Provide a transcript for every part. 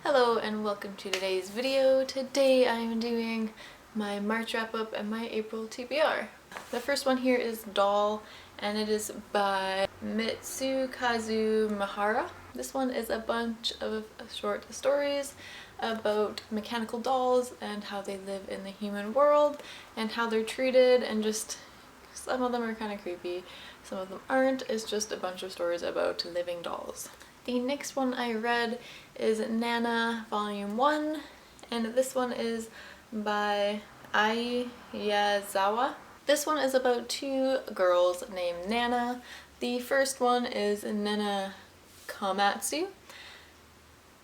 Hello and welcome to today's video. Today I am doing my March wrap up and my April TBR. The first one here is Doll and it is by Mitsukazu Mihara. This one is a bunch of short stories about mechanical dolls and how they live in the human world and how they're treated, and just some of them are kind of creepy, some of them aren't. It's just a bunch of stories about living dolls. The next one I read is Nana Volume 1, and this one is by Ai Yazawa. This one is about two girls named Nana. The first one is Nana Komatsu,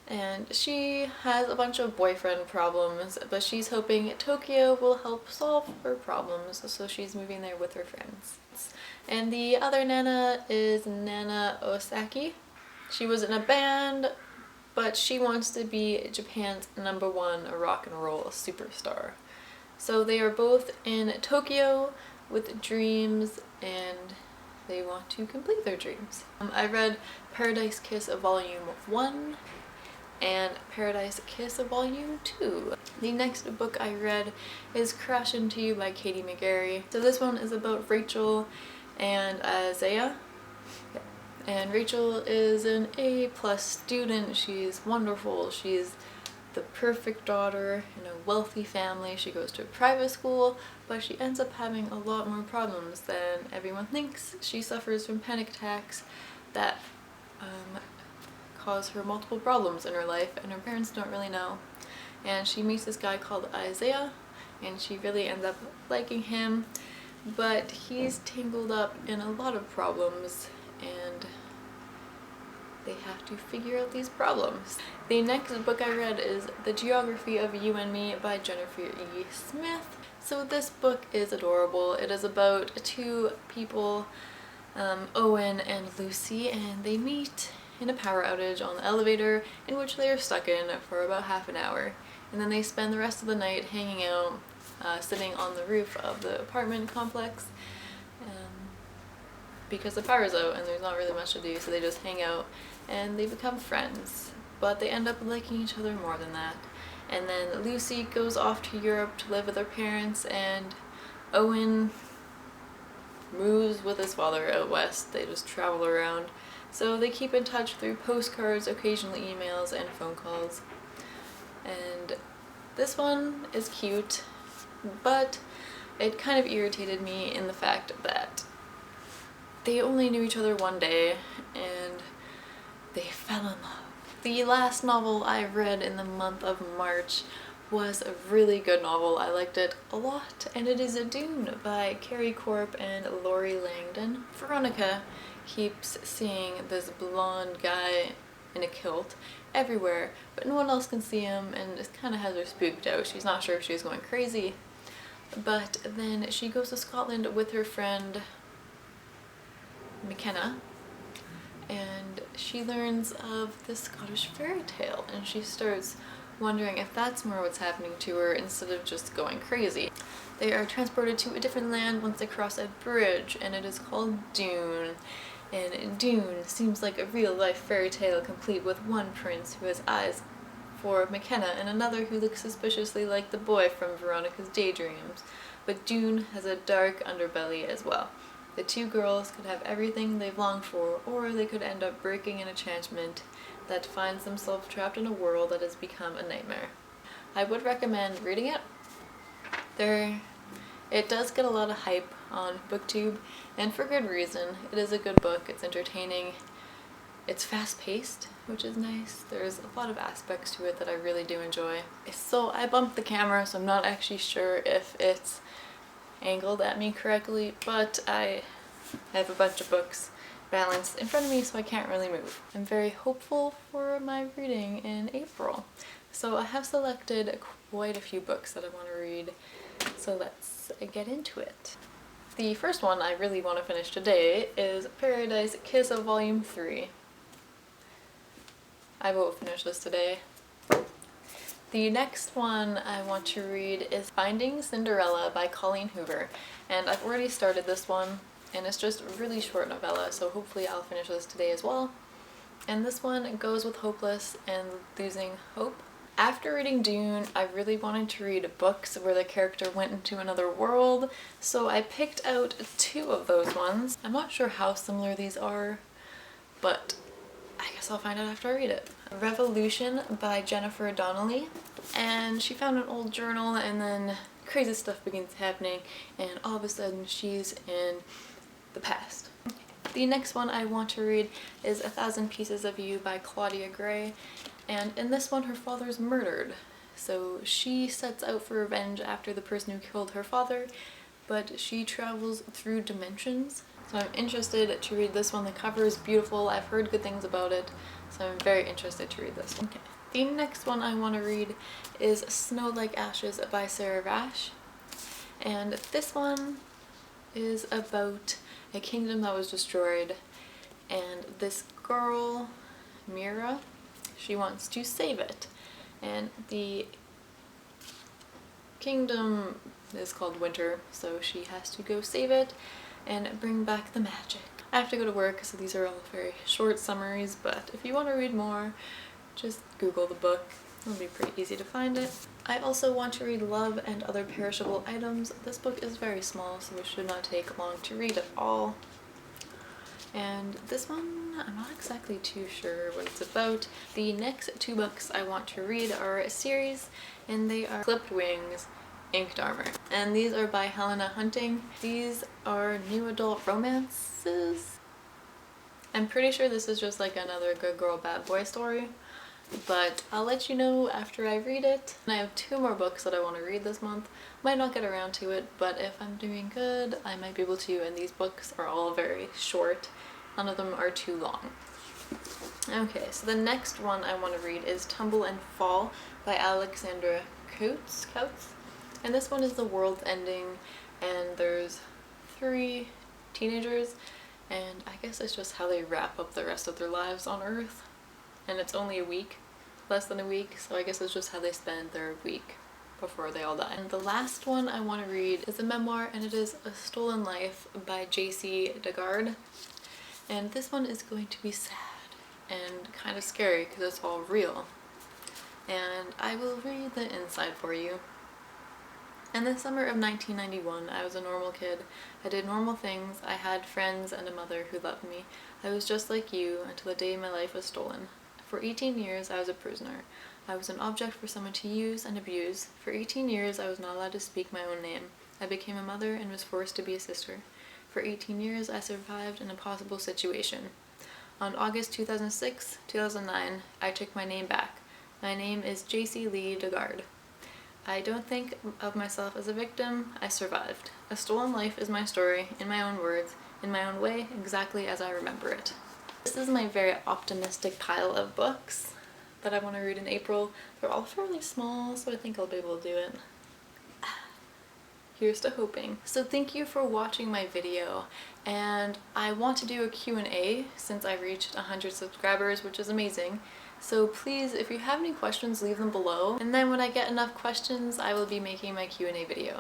and she has a bunch of boyfriend problems, but she's hoping Tokyo will help solve her problems, so she's moving there with her friends. And the other Nana is Nana Osaki. She was in a band, but she wants to be Japan's #1 rock and roll superstar. So they are both in Tokyo with dreams and they want to complete their dreams. I read Paradise Kiss Volume 1 and Paradise Kiss Volume 2. The next book I read is Crash Into You by Katie McGarry. So this one is about Rachel and Isaiah. And Rachel is an A+ student. She's wonderful. She's the perfect daughter in a wealthy family. She goes to a private school, but she ends up having a lot more problems than everyone thinks. She suffers from panic attacks that cause her multiple problems in her life, and her parents don't really know. And she meets this guy called Isaiah, and she really ends up liking him, but he's tangled up in a lot of problems and they have to figure out these problems. The next book I read is The Geography of You and Me by Jennifer E. Smith. So this book is adorable. It is about two people, Owen and Lucy, and they meet in a power outage on the elevator in which they are stuck in for about half an hour. And then they spend the rest of the night hanging out, sitting on the roof of the apartment complex. Because the power's out and there's not really much to do, so they just hang out and they become friends. But they end up liking each other more than that. And then Lucy goes off to Europe to live with her parents, and Owen moves with his father out west. They just travel around. So they keep in touch through postcards, occasional emails, and phone calls. And this one is cute, but it kind of irritated me in the fact that they only knew each other one day and they fell in love. The last novel I read in the month of March was a really good novel. I liked it a lot, and it is Dune by Carrie Corp and Lori Langdon. Veronica keeps seeing this blonde guy in a kilt everywhere, but no one else can see him, and it kind of has her spooked out. She's not sure if she's going crazy. But then she goes to Scotland with her friend McKenna, and she learns of this Scottish fairy tale, and she starts wondering if that's more what's happening to her instead of just going crazy. They are transported to a different land once they cross a bridge, and it is called Dune. And Dune seems like a real-life fairy tale, complete with one prince who has eyes for McKenna and another who looks suspiciously like the boy from Veronica's daydreams. But Dune has a dark underbelly as well. The two girls could have everything they've longed for, or they could end up breaking an enchantment that finds themselves trapped in a world that has become a nightmare. I would recommend reading it. It does get a lot of hype on BookTube, and for good reason. It is a good book, it's entertaining, it's fast-paced, which is nice. There's a lot of aspects to it that I really do enjoy. So I bumped the camera, so I'm not actually sure if it's angled at me correctly, but I have a bunch of books balanced in front of me, so I can't really move. I'm very hopeful for my reading in April. So I have selected quite a few books that I want to read, so let's get into it. The first one I really want to finish today is Paradise Kiss Volume 3. I will finish this today. The next one I want to read is Finding Cinderella by Colleen Hoover, and I've already started this one, and it's just a really short novella, so hopefully I'll finish this today as well. and this one goes with hopeless and losing hope. After reading Dune, I really wanted to read books where the character went into another world, so I picked out 2 of those ones. I'm not sure how similar these are, but I guess I'll find out after I read it. Revolution by Jennifer Donnelly, and she found an old journal and then crazy stuff begins happening and all of a sudden she's in the past. The next one I want to read is A Thousand Pieces of You by Claudia Gray, and in this one her father's murdered, so she sets out for revenge after the person who killed her father, but she travels through dimensions. So I'm interested to read this one. The cover is beautiful. I've heard good things about it, so I'm very interested to read this one. Okay. The next one I want to read is Snow Like Ashes by Sarah Rash, and this one is about a kingdom that was destroyed, and this girl, Mira, she wants to save it, and the kingdom is called Winter, so she has to go save it and bring back the magic. I have to go to work, so these are all very short summaries, but if you want to read more, just Google the book. It'll be pretty easy to find it. I also want to read Love and Other Perishable Items. This book is very small, so it should not take long to read at all. And this one, I'm not exactly too sure what it's about. The next 2 books I want to read are a series, and they are Clipped Wings, Inked Armor. And these are by Helena Hunting. These are new adult romances. I'm pretty sure this is just like another good girl, bad boy story, but I'll let you know after I read it. And I have 2 more books that I want to read this month. Might not get around to it, but if I'm doing good, I might be able to, and these books are all very short. None of them are too long. Okay, so the next one I want to read is Tumble and Fall by Alexandra Coates. And this one is the world's ending, and there's 3 teenagers, and I guess it's just how they wrap up the rest of their lives on Earth. And it's only a week, less than a week, so I guess it's just how they spend their week before they all die. And the last one I want to read is a memoir, and it is A Stolen Life by J.C. Dugard. And this one is going to be sad and kind of scary because it's all real. And I will read the inside for you. In the summer of 1991, I was a normal kid. I did normal things. I had friends and a mother who loved me. I was just like you until the day my life was stolen. For 18 years, I was a prisoner. I was an object for someone to use and abuse. For 18 years, I was not allowed to speak my own name. I became a mother and was forced to be a sister. For 18 years, I survived an impossible situation. On August 2006-2009, I took my name back. My name is J.C. Lee Dugard. I don't think of myself as a victim. I survived. A Stolen Life is my story, in my own words, in my own way, exactly as I remember it. This is my very optimistic pile of books that I want to read in April. They're all fairly small, so I think I'll be able to do it. Here's to hoping. So thank you for watching my video, and I want to do a Q&A since I reached 100 subscribers, which is amazing. So please, if you have any questions, leave them below, and then when I get enough questions, I will be making my Q&A video.